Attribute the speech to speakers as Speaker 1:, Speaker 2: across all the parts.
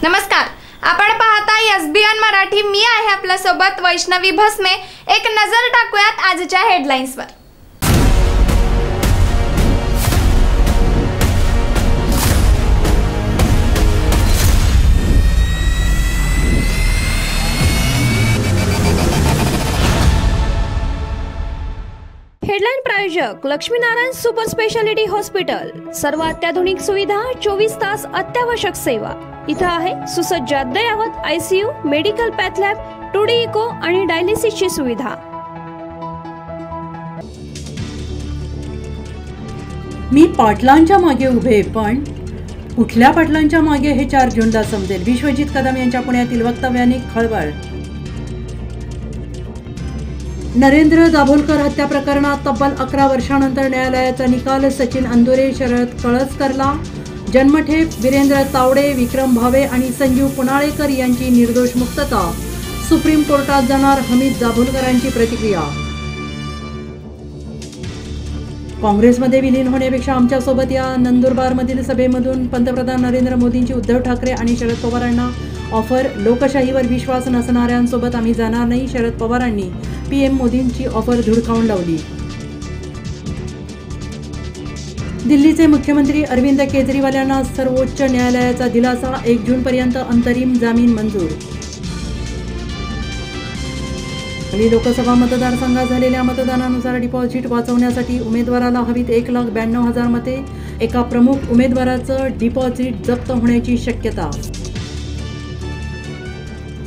Speaker 1: नमस्कार, आपण पाहता SBN मराठी। मी आहे आपल्या सोबत वैष्णवी भस्मे। एक नजर टाकूयात आजच्या हेडलाईन्सवर।
Speaker 2: हेडलाइन प्रायोजक लक्ष्मीनारायण सुपर स्पेशालिटी हॉस्पिटल। सर्व अत्याधुनिक सुविधा, 24 तास अत्यावश्यक सेवा। इथं आहे सुसज्ज अद्ययावत ICU, medical path lab, 2D echo आणि डायलिसिसची सुविधा।
Speaker 3: मी पाटलांच्या मागे उभे, पण कुठल्या पाटलांच्या मागे हे 4 जूनला समजेल। विश्वजित कदम यांच्या पुण्यातील वक्तव्याने खळबळ। नरेंद्र दाभोलकर हत्या प्रकरणात तब्बल 11 वर्षांनंतर न्यायालयाचा निकाल। सचिन अंदुरे, शरद कळसकरला जन्मठेप। वीरेंद्र तावडे, विक्रम भावे आणि संजीव पुनाळेकर यांची निर्दोष मुक्तता। सुप्रीम कोर्टात जाणार हमीद दाभोलकरांची प्रतिक्रिया। काँग्रेसमध्ये विलीन होण्यापेक्षा आमच्यासोबत या। नंदुरबारमधील सभेमधून पंतप्रधान नरेंद्र मोदींची उद्धव ठाकरे आणि शरद पवारांना ऑफर। लोकशाहीवर विश्वास नसणाऱ्यांसोबत आम्ही जाणार नाही, शरद पवारांनी PM मोदींची ऑफर धुडकावून लावली। दिल्लीचे मुख्यमंत्री अरविंद केजरीवाल यांना सर्वोच्च न्यायालयाचा दिलासा। 1 जूनपर्यंत अंतरिम जामीन मंजूर। लोकसभा मतदारसंघात झालेल्या मतदानानुसार डिपॉझिट वाचवण्यासाठी उमेदवाराला हवीत 1,92,000 मते। एका प्रमुख उमेदवाराचं डिपॉझिट जप्त होण्याची शक्यता।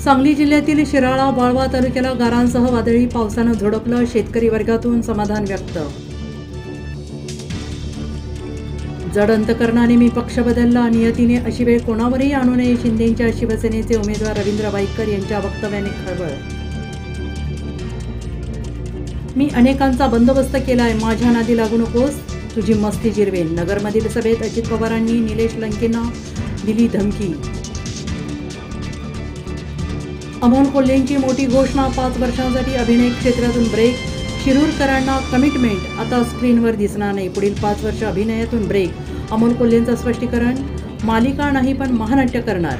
Speaker 3: सांगली जिल्ह्यातील शिराळा, वाळवा तालुक्याला गारांसह वादळी पावसानं झोडपलं। शेतकरी वर्गातून समाधान व्यक्त। जड अंतकरणाने मी पक्ष बदलला, नियतीने अशी वेळ कोणावरही आणू नये। शिंदेंच्या शिवसेनेचे उमेदवार रवींद्र वाईकर यांच्या वक्तव्याने खळबळ। मी अनेकांचा बंदोबस्त केलाय, माझ्या नादी लागू नकोस, तुझी मस्ती जिरवेन। नगरमधील सभेत अजित पवारांनी निलेश लंकेंना दिली धमकी। अमोल कोल्हेंची मोठी घोषणा, 5 वर्षांसाठी अभिनय क्षेत्रातून ब्रेक। शिरूरकरांना कमिटमेंट, आता स्क्रीनवर दिसणार नाही, पुढील 5 वर्ष अभिनयातून ब्रेक। अमोल कोल्हेंचं स्पष्टीकरण, मालिका नाही पण महानाट्य करणार।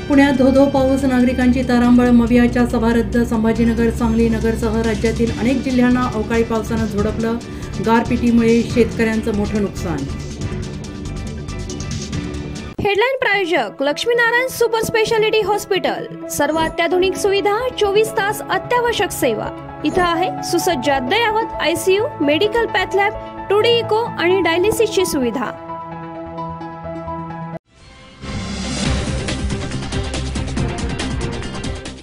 Speaker 3: पुण्यात धो-धो पाऊस, नागरिकांची तारांबळ। मवियाच्या सभा रद्द। संभाजीनगर, सांगली, नगरसह राज्यातील अनेक जिल्ह्यांना अवकाळी पावसानं झोडपलं। गारपिटीमुळे शेतकऱ्यांचं मोठं नुकसान।
Speaker 2: हेडलाइन प्रायोजक लक्ष्मीनारायण सुपर स्पेशालिटी हॉस्पिटल। सर्व अत्याधुनिक सुविधा, 24 तास अत्यावश्यक सेवा। इथं आहे सुसज्ज अद्ययावत ICU, medical path lab, 2D echo आणि डायलिसिसची सुविधा।